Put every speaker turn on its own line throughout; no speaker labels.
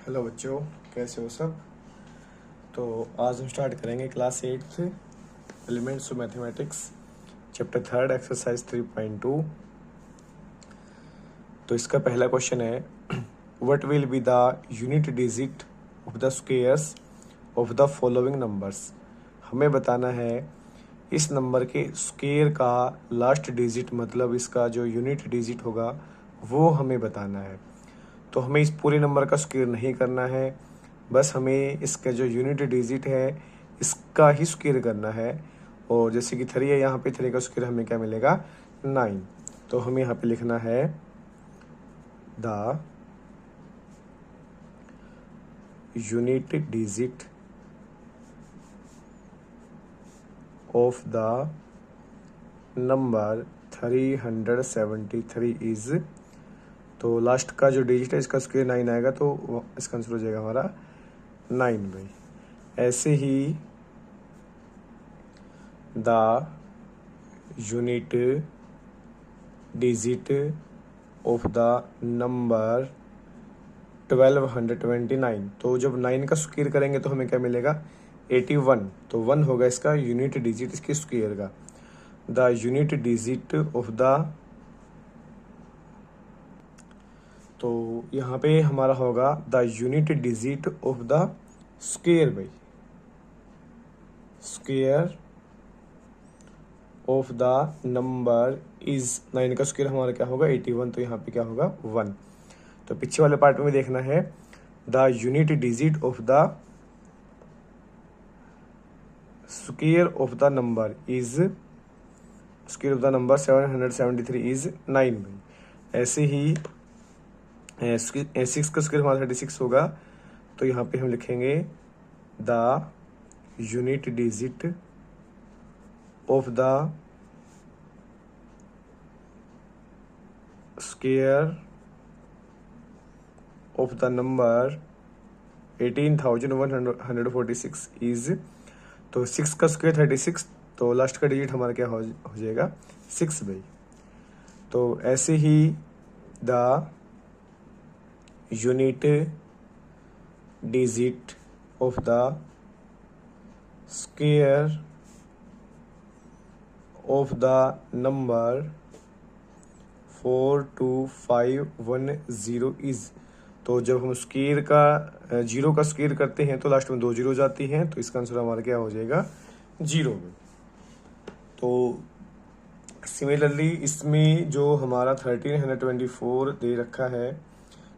Hello बच्चों, कैसे हो सब। तो आज हम स्टार्ट करेंगे class 8th elements of mathematics chapter 3 exercise 3.2। तो इसका पहला क्वेश्चन है, what will be the unit digit of the squares of the following numbers. हमें बताना है इस नंबर के स्क्वायर का लास्ट डिजिट, मतलब इसका जो यूनिट डिजिट होगा वो हमें बताना है। तो हमें इस पूरे नंबर का स्क्वायर नहीं करना है, बस हमें इसका जो यूनिट डिजिट है इसका ही स्क्वायर करना है। और जैसे कि 3 है, यहाँ पे 3 का स्क्वायर हमें क्या मिलेगा 9। तो हमें यहाँ पे लिखना है the unit digit of the number 373 is, तो लास्ट का जो डिजिट है इसका स्क्वायर 9 आएगा, तो इसका आंसर हो जाएगा हमारा 9 भाई। ऐसे ही the unit digit of the number 1229, तो जब 9 का स्क्वायर करेंगे तो हमें क्या मिलेगा 81, तो 1 होगा इसका यूनिट डिजिट इसके स्क्वायर का। The unit digit of the, तो यहाँ पे हमारा होगा the unit digit of the square भाई, square of the number is, 9 का स्क्वायर हमारा क्या होगा 81, तो यहाँ पे क्या होगा 1। तो पीछे वाले पार्ट में देखना है the unit digit of the square of the number is, square of the number 773 is 9 भाई। ऐसे ही 6 का स्क्वायर हमारा 36 होगा, तो यहाँ पे हम लिखेंगे the unit digit of the square of the number 18,146 is, तो 6 का स्क्वायर 36, तो लास्ट का डिजिट हमारा क्या हो जाएगा 6 भाई। तो ऐसे ही the unit digit of the square of the number 42510 is, तो जब हम स्क्वायर का 0 का स्क्वायर करते हैं तो लास्ट में 2 जीरो जाती हैं, तो इसका आंसर हमारा क्या हो जाएगा 0। तो सिमिलरली इसमें जो हमारा 1324 दे रखा है,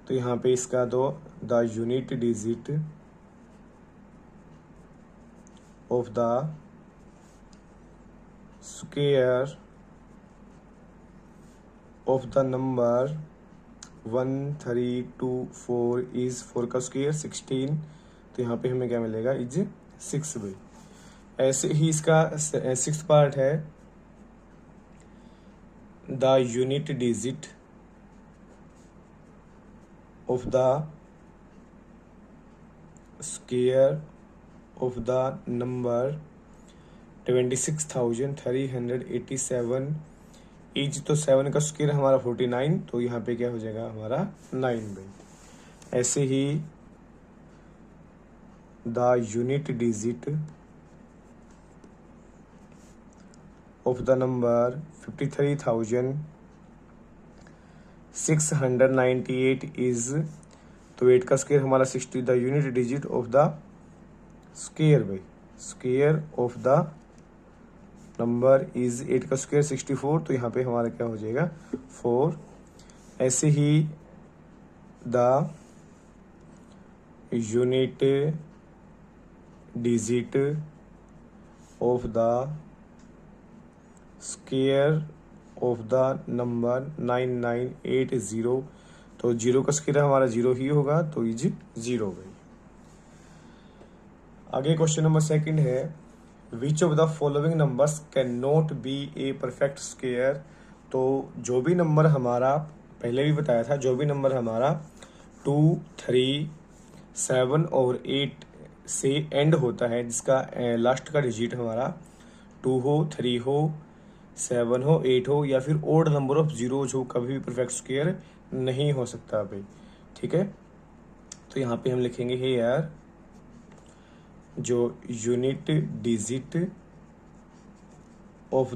तो यहाँ पे इसका दो the unit digit of the square of the number 1324 is, 4 का स्क्वायर 16, तो यहाँ पे हमें क्या मिलेगा इज 6 भाई। ऐसे ही इसका 6th पार्ट है the unit digit of the square of the number 26,387 is, तो 7 का स्क्वायर हमारा 49, तो यहाँ पे क्या हो जाएगा हमारा 9 भाई। ऐसे ही the unit digit of the number 53,698 is, तो 8 का स्क्वायर हमारा 60, the unit digit of the square भाई, square of the number is 8 का स्क्वायर 64, तो यहाँ पे हमारा क्या हो जाएगा 4। ऐसे ही the unit digit of the square of the number 9980, तो 0 का स्क्वायर हमारा 0 ही होगा, तो इज 0 भाई। आगे क्वेश्चन नंबर 2 है, which of the following numbers can not be a perfect square. तो जो भी नंबर हमारा पहले भी बताया था, जो भी नंबर हमारा 2, 3, 7 और 8 से एंड होता है, जिसका लास्ट का डिजिट हमारा 2 हो, 3 हो, 7 हो, 8 हो, या फिर ओड नंबर ऑफ जीरो, जो कभी भी परफेक्ट स्क्वायर नहीं हो सकता भाई। ठीक है, तो तो यहाँ पे हम लिखेंगे हेयर जो unit digit of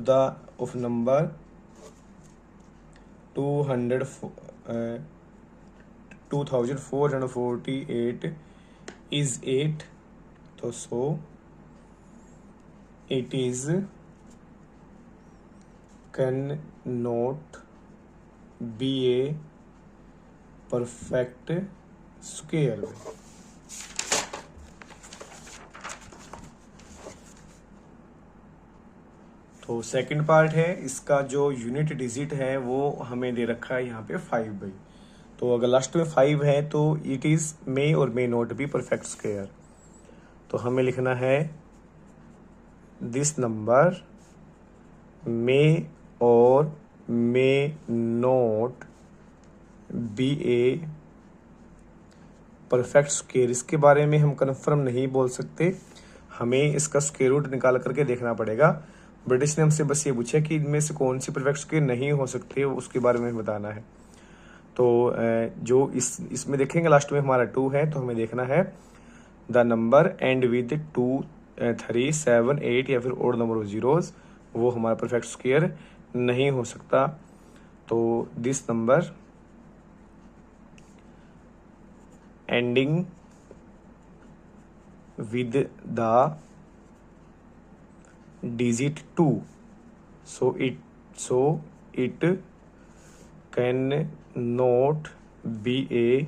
number 2448 is 8, तो so it is can not be a perfect square. तो सेकंड पार्ट है, इसका जो यूनिट डिजिट है वो हमें दे रखा है यहाँ पे 5 भाई। तो अगर लास्ट में 5 है तो इट इज मे और may not be perfect square. तो हमें लिखना है दिस नंबर मे और may not be a perfect square. इसके बारे में हम कन्फर्म नहीं बोल सकते, हमें इसका स्क्वायर रूट निकाल करके देखना पड़ेगा। ब्रिटिश ने हमसे बस ये पूछा कि इनमें से कौन सी परफेक्ट स्क्वायर नहीं हो सकती, उसके बारे में बताना है। तो जो इसमें देखेंगे लास्ट में हमारा 2 है, तो हमें देखना है द नंबर एंड विद 2, 3, 7, 8 या फिर ओड नंबर ऑफ जीरोज, वो हमारा परफेक्ट स्क्वायर नहीं हो सकता। तो this number ending with the digit 2, so it can not be a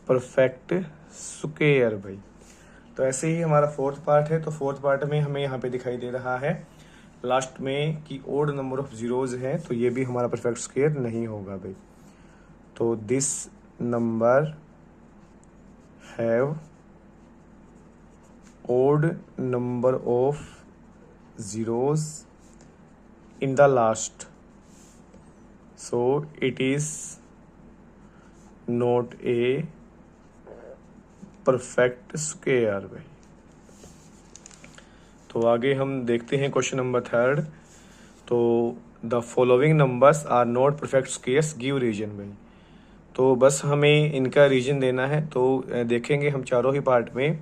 perfect square भाई। तो ऐसे ही हमारा फोर्थ पार्ट है। तो फोर्थ पार्ट में हमें यहाँ पे दिखाई दे रहा है लास्ट में कि ओड नंबर ऑफ जीरोज है, तो ये भी हमारा परफेक्ट स्क्वायर नहीं होगा भाई। तो this number have odd number of zeros in the last, so it is not a perfect square भाई। तो आगे हम देखते हैं क्वेश्चन नंबर 3। तो the following numbers are not perfect squares, give reason भाई। तो बस हमें इनका रीजन देना है। तो देखेंगे हम चारों ही पार्ट में,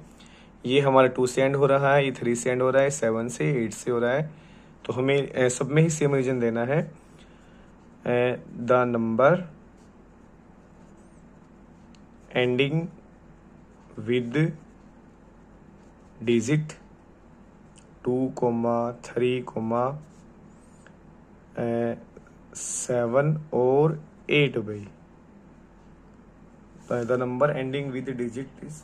ये हमारा 2 से एंड हो रहा है, ये 3 से एंड हो रहा है, 7 से 8 से हो रहा है। तो हमें सब में ही सेम रीजन देना है। The number ending with digit 2, 3, 7 और 8 भाई। The number ending with digit is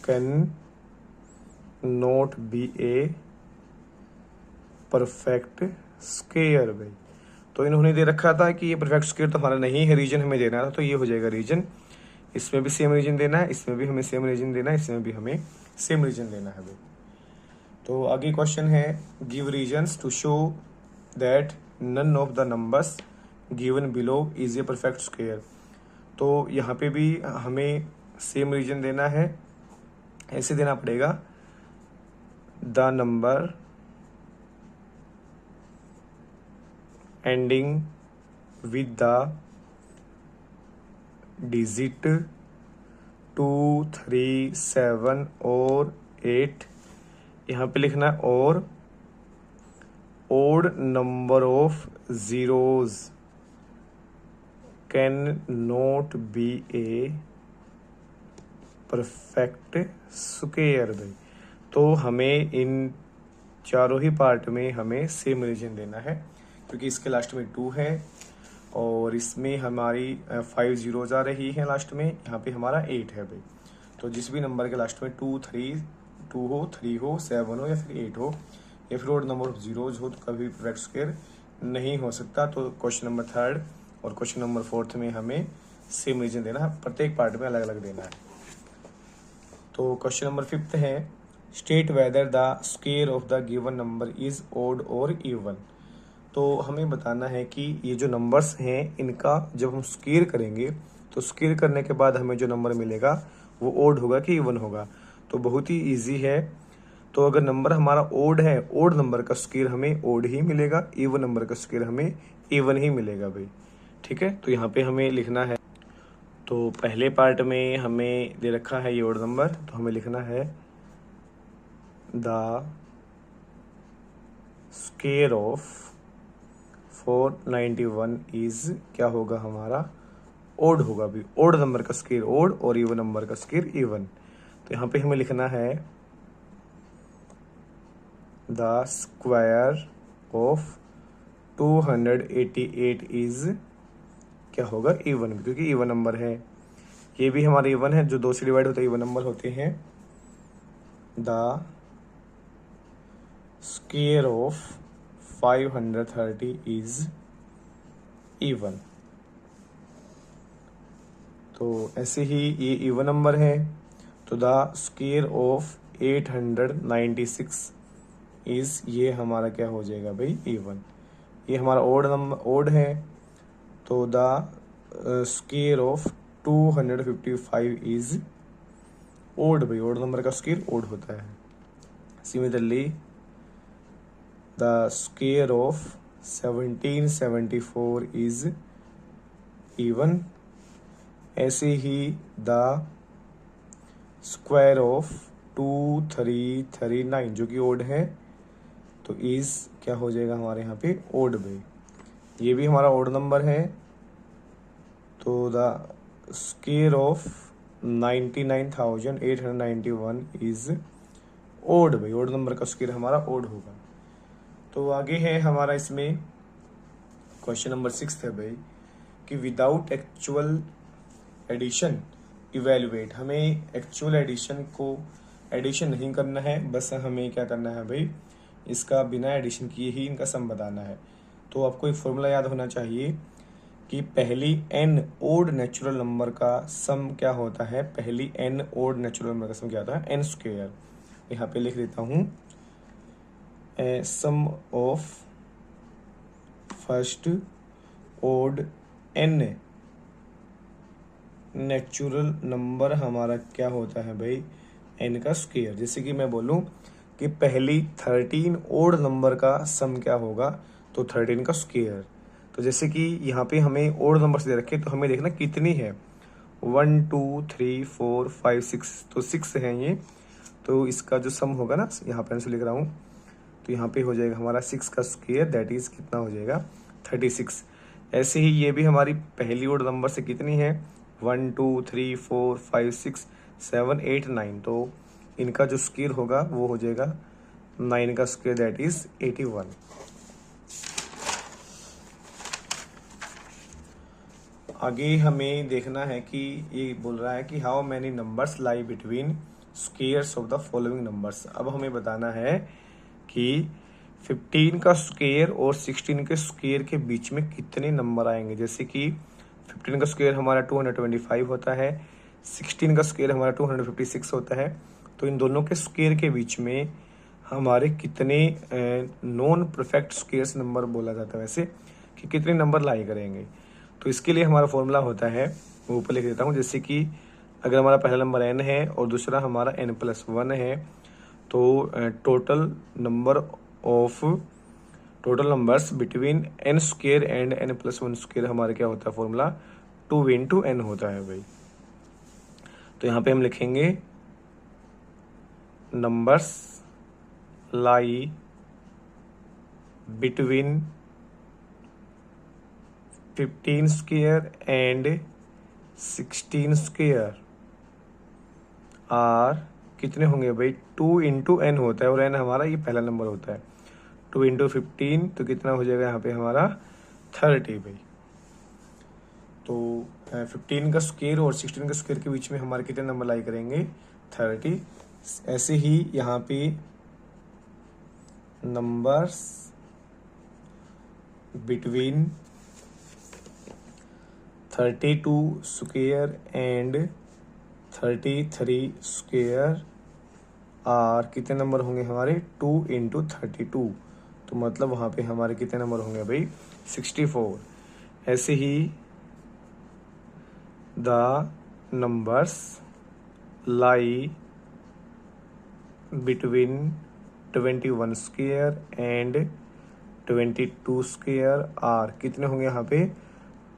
can not be a perfect square भाई। तो इन्होंने दे रखा था कि ये परफेक्ट स्क्वायर तो हमारा नहीं है, रीजन हमें देना था, तो ये हो जाएगा रीजन। इसमें भी सेम रीजन देना है, इसमें भी हमें सेम रीजन देना है, इसमें भी हमें सेम रीजन देना है भाई। तो आगे क्वेश्चन है give reasons to show that none of the numbers given below is a perfect square. तो यहाँ पे भी हमें सेम रीजन देना है, ऐसे देना पड़ेगा the number ending with the digit 2, 3, 7 और 8, यहाँ पे लिखना है और odd number of zeros cannot be a perfect square भाई। तो हमें इन चारों ही पार्ट में हमें सेम रीजन देना है, क्योंकि इसके लास्ट में 2 है और इसमें हमारी 5 जीरोज आ रही है लास्ट में, यहाँ पे हमारा 8 है भाई। तो जिस भी नंबर के लास्ट में 2 हो, 3 हो, 7 हो या फिर 8 हो या फिर ओड नंबर ऑफ जीरोज हो, तो कभी परफेक्ट स्क्वायर नहीं हो सकता। तो क्वेश्चन नंबर 3 और क्वेश्चन नंबर 4 में हमें सेम रीजन देना है, प्रत्येक पार्ट में अलग अलग देना है। तो क्वेश्चन नंबर 5 है state whether the square of the given number is odd और इवन। तो हमें बताना है कि ये जो नंबर्स हैं इनका जब हम स्क्वायर करेंगे तो स्क्वायर करने के बाद हमें जो नंबर मिलेगा वो ओड होगा कि इवन होगा। तो बहुत ही इजी है। तो अगर नंबर हमारा ओड है, ओड नंबर का स्क्वायर हमें ओड ही मिलेगा, इवन नंबर का स्क्वायर हमें इवन ही मिलेगा भाई। ठीक है, तो यहाँ पे हमें लिखना है तो पहले पार्ट में हमें दे रखा है ये ओड नंबर, तो हमें लिखना है द स्क्वायर ऑफ 491 इज, क्या होगा हमारा, ओड होगा भी, ओड नंबर का स्क्वायर ओड और इवन नंबर का स्क्वायर इवन। तो यहाँ पे हमें लिखना है द स्क्वायर ऑफ 288 इज, क्या होगा, इवन, क्योंकि इवन नंबर है, ये भी हमारा इवन है, जो 2 से डिवाइड होता है इवन नंबर होते हैं। The square of 530 is even. तो ऐसे ही ये इवन नंबर है, तो द स्क्वायर ऑफ 896 इज, ये हमारा क्या हो जाएगा भाई, इवन। ये हमारा ओड नंबर, ओड है, तो the square of 255 is odd भाई, ओड नंबर का स्क्वायर ओड होता है। Similarly the square of 1774 is even. ऐसे ही द स्क्वायर ऑफ 2339 जो कि ओड है, तो इज क्या हो जाएगा हमारे यहाँ पे, ओड भाई, ये भी हमारा ओड नंबर है। तो the square of 99,891 is odd भाई, ओड नंबर का स्क्वायर हमारा ओड होगा। तो आगे है हमारा इसमें क्वेश्चन नंबर 6 है भाई कि विदाउट एक्चुअल एडिशन इवेल्युएट, हमें एक्चुअल एडिशन को एडिशन नहीं करना है, बस हमें क्या करना है भाई, इसका बिना एडिशन किए ही इनका सम बताना है। तो आपको एक फॉर्मूला याद होना चाहिए कि पहली n ओड नेचुरल नंबर का सम क्या होता है, पहली n ओड नेचुरल नंबर का सम क्या होता है, n स्क्वायर। यहाँ पे लिख देता हूँ sum of first odd n natural number हमारा क्या होता है भाई, n का स्क्वायर। जैसे कि मैं बोलूं कि पहली 13 ओड नंबर का सम क्या होगा, तो 13 का स्क्वायर। तो जैसे कि यहाँ पे हमें ओड नंबर से दे रखे, तो हमें देखना कितनी है, 1 2 3 4 5 6, तो 6 है ये। तो इसका जो सम होगा ना, यहाँ पे आंसर लिख रहा हूँ, तो यहाँ पे हो जाएगा हमारा 6 का स्क्वायर, दैट इज कितना हो जाएगा, 36। ऐसे ही ये भी हमारी पहली ओड नंबर से कितनी है, 1 2 3 4 5 6 7 8 9, तो इनका जो स्क्वायर होगा वो हो जाएगा 9 का स्क्वायर, दैट इज 81। आगे हमें देखना है कि ये बोल रहा है कि how many numbers lie between squares of the following numbers. अब हमें बताना है कि 15 का स्क्वायर और 16 के स्क्वायर के बीच में कितने नंबर आएंगे। जैसे कि 15 का स्क्वायर हमारा 225 होता है, 16 का स्क्वायर हमारा 256 होता है, तो इन दोनों के स्क्वायर के बीच में हमारे कितने नॉन परफेक्ट स्क्वायर्स नंबर बोला जाता है वैसे, कि कितने नंबर लाई करेंगे। तो इसके लिए हमारा फॉर्मूला होता है, मैं ऊपर लिख देता हूँ। जैसे कि अगर हमारा पहला नंबर n है और दूसरा हमारा n+1 है, तो total numbers between n square and n+1 square हमारे क्या होता है फॉर्मूला, 2 × n होता है भाई। तो यहाँ पे हम लिखेंगे numbers lie between 15 square and 16 square are, कितने होंगे भाई, 2 × n होता है, और n हमारा ये पहला नंबर होता है, 2 × 15 तो कितना हो जाएगा यहाँ पे हमारा 30 भाई। तो 15 का स्क्वायर और 16 का स्क्वायर के बीच में हमारे कितने नंबर लाई करेंगे, 30। ऐसे ही यहाँ पे numbers between 32 square and 33 square are, कितने नंबर होंगे हमारे, 2 × 32, तो मतलब वहाँ पे हमारे कितने नंबर होंगे भाई, 64। ऐसे ही the numbers lie between 21 square and 22 square are, कितने होंगे यहाँ पे,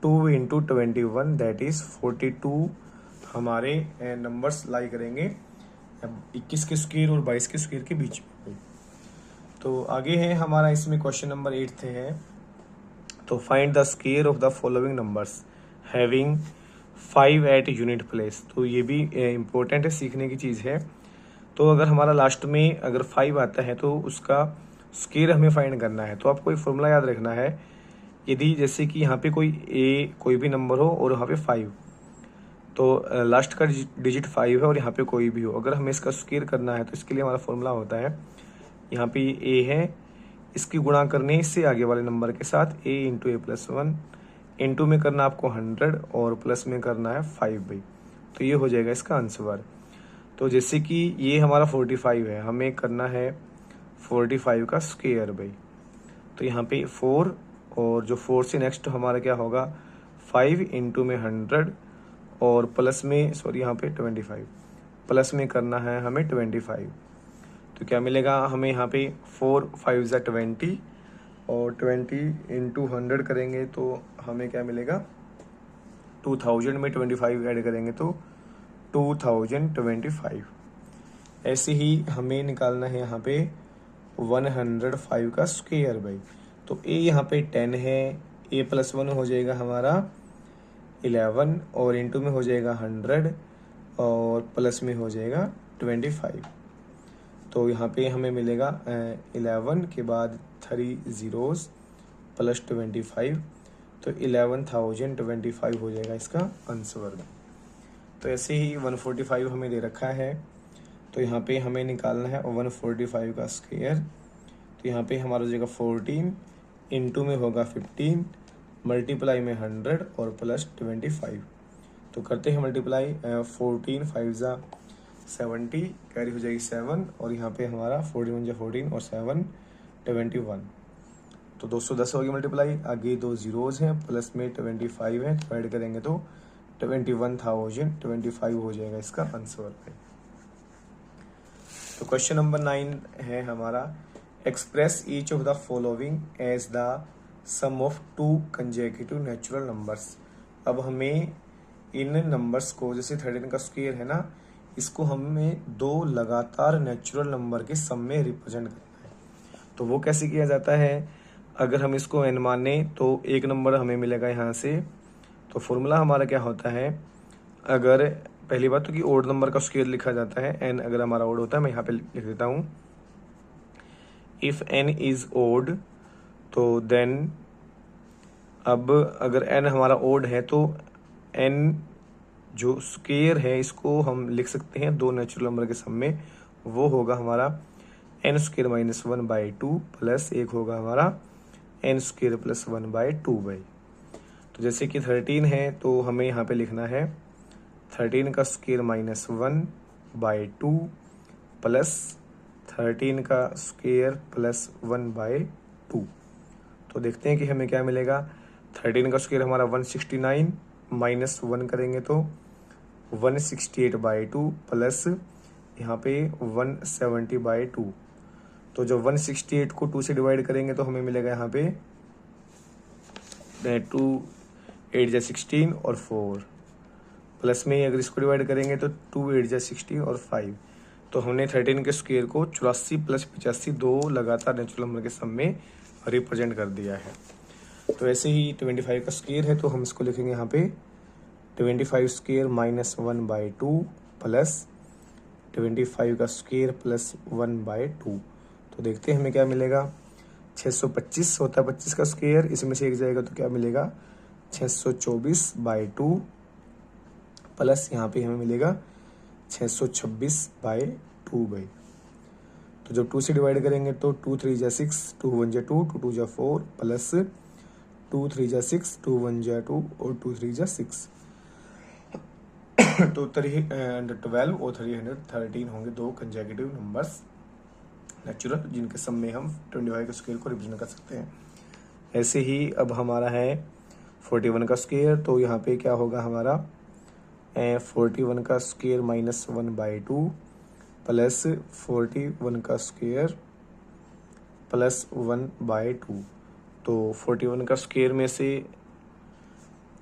2 2 इंटू 21 दैट इज 42 हमारे नंबर्स लाई करेंगे 21 के स्क्वायर और 22 के स्क्वायर के बीच में। तो आगे है हमारा इसमें क्वेश्चन नंबर 8 है। तो find the square of the following numbers having 5 at unit place. तो ये भी इम्पोर्टेंट है, सीखने की चीज़ है। तो अगर हमारा लास्ट में अगर 5 आता है तो उसका स्क्वायर हमें फाइंड करना है। तो आपको एक फॉर्मूला याद रखना है, यदि जैसे कि यहाँ पे कोई भी नंबर हो और यहाँ पे 5, तो लास्ट का डिजिट 5 है और यहाँ पे कोई भी हो, अगर हमें इसका स्क्वायर करना है तो इसके लिए हमारा फॉर्मूला होता है, यहाँ पे ए है, इसकी गुणा करने से आगे वाले नंबर के साथ ए इंटू ए प्लस 1, इंटू में करना आपको 100 और प्लस में करना है 5 भाई। तो ये हो जाएगा इसका आंसर। तो जैसे कि ये हमारा 45 है, हमें करना है 45 का स्क्वायर भाई। तो यहाँ पे 4 और जो 4 से नेक्स्ट हमारा क्या होगा 5 इंटू में 100 और प्लस में यहाँ पे 25, प्लस में करना है हमें 25। तो क्या मिलेगा हमें यहाँ पे 4 5 ज़ा 20 और 20 इंटू 100 करेंगे तो हमें क्या मिलेगा 2000 में 25 ऐड करेंगे तो 2025। ऐसे ही हमें निकालना है यहाँ पे 105 का स्क्वायर भाई। तो ए यहाँ पे 10 है, ए प्लस 1 हो जाएगा हमारा 11 और इंटू में हो जाएगा 100 और प्लस में हो जाएगा 25। तो यहाँ पे हमें मिलेगा 11 के बाद 3 zeros प्लस 25, तो 11,025 हो जाएगा इसका आंसर। तो ऐसे ही 145 हमें दे रखा है, तो यहाँ पे हमें निकालना है 145 का स्क्वायर। तो यहाँ पे हमारा हो जाएगा 14, इंटू में होगा 15, मल्टीप्लाई में 100 और प्लस 25। तो करते हैं मल्टीप्लाई, 14 5 ज़ा 70, कैरी हो जाएगी 7 और यहाँ पे हमारा 41 ज़ा 14 और 7 21। तो 210 होगी मल्टीप्लाई, आगे 2 zeros हैं, प्लस में 25 है, तो ऐड करेंगे तो 21,025 हो जाएगा इसका आंसर। तो क्वेश्चन नंबर 9 है हमारा, express each of the following as the sum of 2 consecutive natural numbers. अब हमें इन नंबर्स को, जैसे 13 का स्क्वायर है ना, इसको हमें 2 लगातार नेचुरल नंबर के सम में रिप्रेजेंट करना है। तो वो कैसे किया जाता है, अगर हम इसको n माने तो एक नंबर हमें मिलेगा यहाँ से। तो फॉर्मूला हमारा क्या होता है, अगर पहली बात तो कि ओड नंबर का स्क्वायर लिखा जाता है, n अगर हमारा ओड होता है, मैं यहाँ पे लिख देता हूँ, इफ n इज ओड तो देन, अब अगर n हमारा ओड है तो n जो स्क्वायर है इसको हम लिख सकते हैं 2 नेचुरल नंबर के सम में, वो होगा हमारा n स्क्वायर माइनस 1/2 प्लस एक होगा हमारा n स्क्वायर प्लस 1/2 भाई। तो जैसे कि 13 है तो हमें यहाँ पे लिखना है 13 का स्क्वायर माइनस 1/2 प्लस 13 का स्क्वायर प्लस 1/2। तो देखते हैं कि हमें क्या मिलेगा, 13 का स्क्वायर हमारा 169 माइनस 1 करेंगे तो 168/2 प्लस यहाँ पे 170/2। तो जब 168 को 2 से डिवाइड करेंगे तो हमें मिलेगा यहाँ पे 2 8 जा 16 और 4, प्लस में अगर इसको डिवाइड करेंगे तो 2 8 जा 16 और 5। तो हमने 13 के स्क्वायर को 84 प्लस 85 2 लगातार नेचुरल नंबर के सम में रिप्रेजेंट कर दिया है। तो ऐसे ही 25 का स्क्वायर है तो हम इसको लिखेंगे यहाँ पे 25 स्क्वायर माइनस 1/2 प्लस 25 का स्क्वायर प्लस 1/2। तो देखते हैं हमें क्या मिलेगा, 625 होता है 25 का स्क्वायर, इसमें से एक जाएगा तो क्या मिलेगा 624/2 प्लस यहाँ पे हमें मिलेगा 626/2 भाई। तो जब 2 से डिवाइड करेंगे तो 2 3 जा 6, 2 1 जा 2, 2 2 जा 4 प्लस 2 3 जा 6, 2 1 जा 2 और 2 3 जा 6। तो 312 और 313 होंगे 2 कंसेक्यूटिव नंबर्स नेचुरल, जिनके सम में हम 25 के स्क्वायर को रिप्रेजेंट कर सकते हैं। ऐसे ही अब हमारा है 41 का स्क्वायर, तो यहाँ पे क्या होगा हमारा 41 का स्क्वायर माइनस 1/2 प्लस 41 का स्क्वायर प्लस 1/2। तो 41 का स्क्वायर में से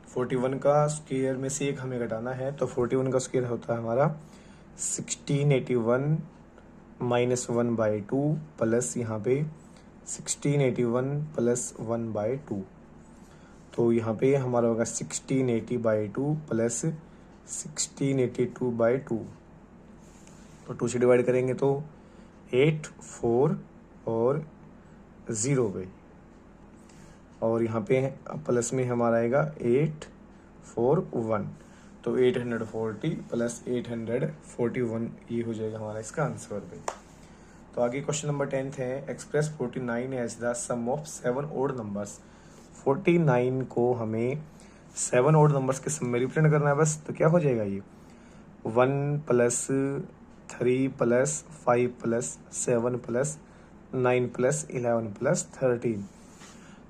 41 का स्क्वायर में से एक हमें घटाना है, तो 41 का स्क्वायर होता है हमारा 1681 माइनस 1/2 प्लस यहाँ पे 1681 प्लस 1/2। तो यहाँ पे हमारा होगा 1680/2 प्लस 1682/2। तो 2 से डिवाइड करेंगे तो 8 4 और 0 पे, और यहाँ पे प्लस में हमारा आएगा 8 4 1। तो 840 प्लस 841 ये हो जाएगा हमारा इसका आंसर पे। तो आगे क्वेश्चन नंबर 10 है, express 49 as the sum of 7 odd numbers. 49 को हमें 7 ओड नंबर्स के सम में रिप्रेजेंट करना है बस। तो क्या हो जाएगा ये 1 plus 3 plus 5 plus 7 plus 9 plus 11 plus 13।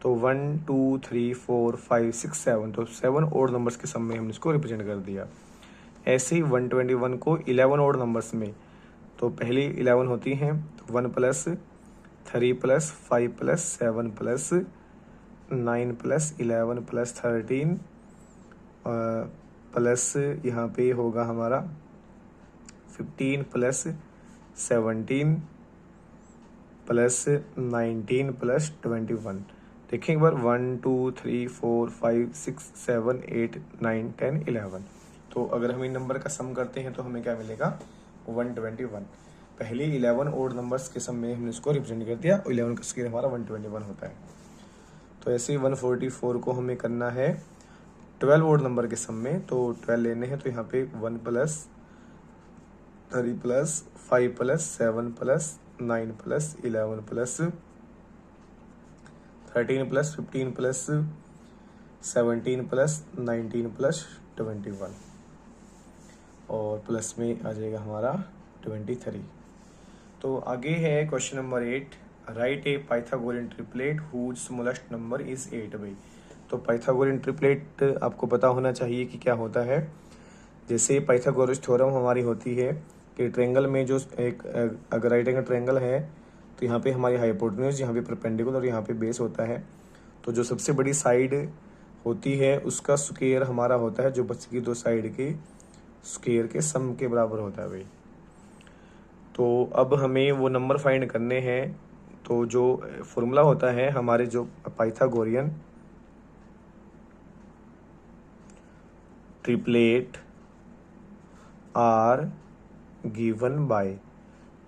तो 1 2 3 4 5 6 7, तो 7 ओड नंबर्स के सम में हमने इसको रिप्रेजेंट कर दिया। ऐसे ही 121 को 11 ओड नंबर्स में, तो पहली 11 होती हैं, तो 1 plus 3 plus 5 plus 7 plus 9 plus 11 plus 13 plus यहाँ पे होगा हमारा 15 प्लस 17 प्लस 19 प्लस 21। देखिए एक बार 1 2 3 4 5 6 7 8 9 10 11। तो अगर हम इन नंबर का सम करते हैं तो हमें क्या मिलेगा 121। पहले 11 ओड नंबर्स के सम में हमने इसको रिप्रेजेंट कर दिया, 11 का स्क्वायर हमारा 121 होता है। तो ऐसे ही 144 को हमें करना है 12 ओड नंबर के सम में, तो 12 लेने हैं, तो यहाँ पे 1 plus 3 plus 5 plus 7 plus 9 plus 11 plus 13 plus 15 plus 17 plus 19 plus 21, और प्लस में आ जाएगा हमारा 23। तो आगे है question number 8, write a Pythagorean triplet whose smallest number is 8 भाई। तो पाइथागोरियन ट्रिपलेट आपको पता होना चाहिए कि क्या होता है। जैसे पाइथागोरस थ्योरम हमारी होती है कि ट्रायंगल में जो एक अगर राइट एंगल ट्रायंगल है, तो यहाँ पे हमारी हाइपोटेन्यूज, यहाँ पे परपेंडिकुलर और यहाँ पे बेस होता है। तो जो सबसे बड़ी साइड होती है उसका स्क्वायर हमारा होता है जो बची की दो साइड के स्क्वायर के सम के बराबर होता है भाई। तो अब हमें वो नंबर फाइंड करने हैं। तो जो फॉर्मूला होता है हमारे जो Pythagorean triplet are given by,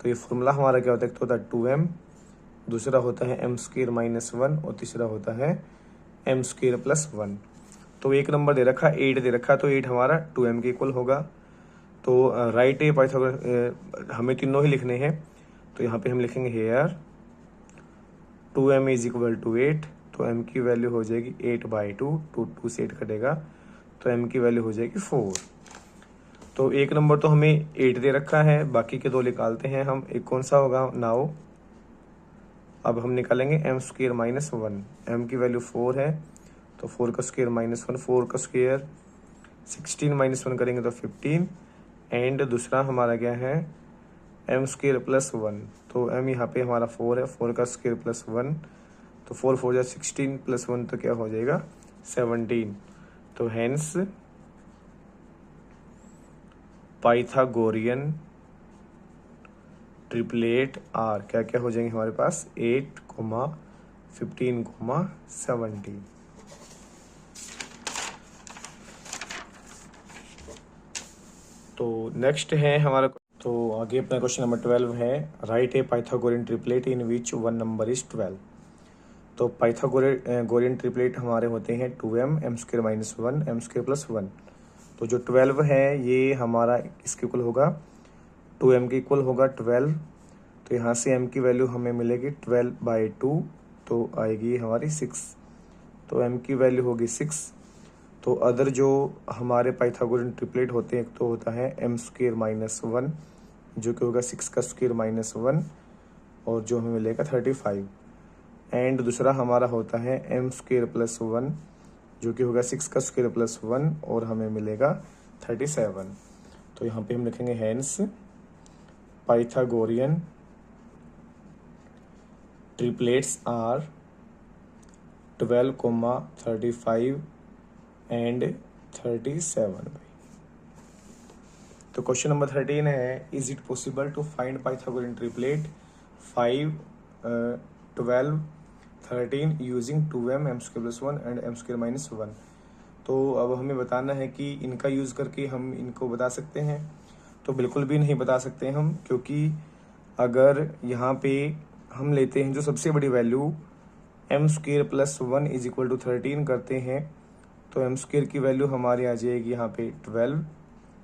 तो ये फॉर्मूला हमारा क्या होता है, एक तो होता है 2m, दूसरा होता है m² - 1 और तीसरा होता है m² + 1। तो एक नंबर दे रखा 8 दे रखा, तो 8 हमारा 2m के इक्वल होगा। तो राइट ए पाइथागोरस हमें तीनों ही लिखने हैं, तो यहाँ पे हम लिखेंगे हेयर 2m = 8, तो m की वैल्यू हो जाएगी 8/2, 2 से 8 कटेगा, तो m की वैल्यू हो जाएगी 4। तो एक नंबर तो हमें 8 दे रखा है, बाकी के दो निकालते हैं हम। एक कौन सा होगा नाउ, अब हम निकालेंगे m² - 1, m की वैल्यू 4 है, तो 4 का स्क्वायर -1, 4 का स्क्वायर 16 - 1 करेंगे तो 15, एंड दूसरा हमारा क्या है m² + 1, तो m यहाँ पे हमारा 4 है, 4 का स्क्वायर +1, तो 4 4 = 16 + 1 तो क्या हो जाएगा 17। तो हेंस पाइथागोरियन ट्रिपलेट आर क्या क्या हो जाएंगे हमारे पास 8, 15, 17। तो नेक्स्ट है हमारा, तो आगे अपना क्वेश्चन नंबर 12 है, right a Pythagorean triplet in which 1 number is 12। तो पाइथागोरियन ट्रिपलेट हमारे होते हैं 2m, m² - 1, m² + 1। तो जो 12 है ये हमारा इसके इक्वल होगा 2m के इक्वल होगा 12। तो यहाँ से m की वैल्यू हमें मिलेगी 12/2, तो आएगी हमारी 6, तो m की वैल्यू होगी 6। तो अदर जो हमारे पाइथागोरियन ट्रिपलेट होते हैं, एक तो होता है m² - 1 जो कि होगा 6 का स्क्वायर -1, और जो हमें मिलेगा 35, एंड दूसरा हमारा होता है m² + 1 जो कि होगा 6 का स्क्वायर +1 और हमें मिलेगा 37। तो यहाँ पे हम लिखेंगे hence Pythagorean triplets are 12, 35 and 37 भाई। तो क्वेश्चन नंबर 13 है, is it possible to find Pythagorean triplet 5 12 13 using 2m m² + 1 and m² - 1। तो अब हमें बताना है कि इनका यूज़ करके हम इनको बता सकते हैं। तो बिल्कुल भी नहीं बता सकते हम, क्योंकि अगर यहाँ पे हम लेते हैं जो सबसे बड़ी वैल्यू m² + 1 = 13 करते हैं, तो m² की वैल्यू हमारी आ जाएगी यहाँ पे 12,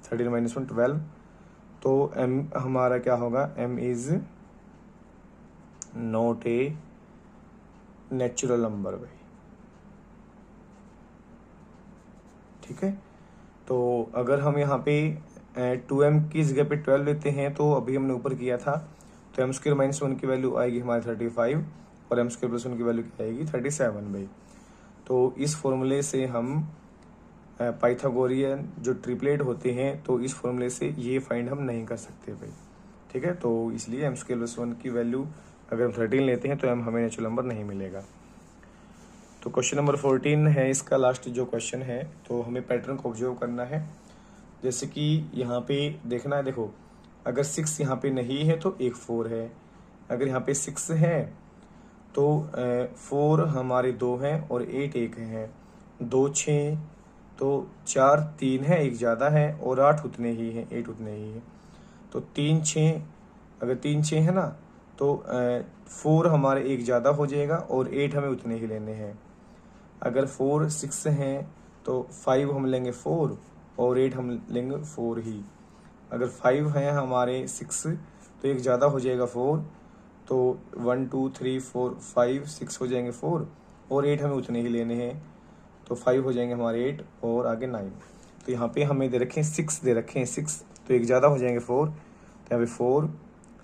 13 - 1 12। तो m हमारा क्या होगा, m is not a natural number भाई। ठीक है, तो अगर हम यहाँ पे 2m की जगह पे 12 लेते हैं, तो अभी हमने ऊपर किया था, तो m² - 1 की वैल्यू आएगी हमारी 35 और m² + 1 की वैल्यू क्या आएगी 37 भाई। तो इस फॉर्मूले से हम पाइथागोरियन जो ट्रिपलेट होते हैं, तो इस फॉर्मूले से ये फाइंड हम नहीं कर सकते भाई। ठीक है, तो इसलिए m² + 1 की वैल्यू अगर हम 13 लेते हैं तो हमें नेचुरल नंबर नहीं मिलेगा। तो क्वेश्चन नंबर 14 है इसका लास्ट जो क्वेश्चन है, तो हमें पैटर्न को ऑब्जर्व करना है। जैसे कि यहाँ पे देखना है, देखो अगर 6 यहाँ पे नहीं है तो एक 4 है, अगर यहाँ पे 6 है तो 4 हमारे 2 हैं और 8 एक है, 2 6, तो 4 3 है, एक ज़्यादा है, और 8 उतने ही हैं, 8 उतने ही हैं। तो 3 6, अगर 3 6 है ना, तो 4 हमारे एक ज़्यादा हो जाएगा और 8 हमें उतने ही लेने हैं। अगर 4 6 हैं तो 5 हम लेंगे 4 और 8 हम लेंगे 4 ही। अगर 5 हैं हमारे 6 तो एक ज़्यादा हो जाएगा 4, तो 1 2 3 4 5 6 हो जाएंगे 4 और 8 हमें उतने ही लेने हैं, तो 5 हो जाएंगे हमारे 8 और आगे 9। तो यहाँ पे हमें दे रखे हैं 6, दे रखे हैं 6, तो एक ज़्यादा हो जाएंगे 4, तो यहाँ पे 4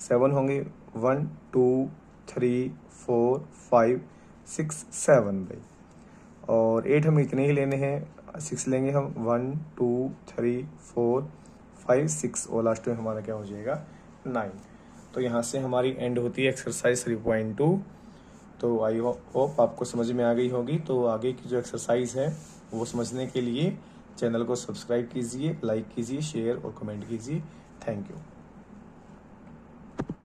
7 होंगे, 1 2 3 4 5 6 7 भाई, और 8 हमें इतने ही लेने हैं, 6 लेंगे हम, 1 2 3 4 5 6 और लास्ट में हमारा क्या हो जाएगा 9। तो यहाँ से हमारी एंड होती है एक्सरसाइज 3.2। तो आई होप आपको समझ में आ गई होगी। तो आगे की जो एक्सरसाइज है वो समझने के लिए चैनल को सब्सक्राइब कीजिए, लाइक कीजिए, शेयर और कमेंट कीजिए। Thank you.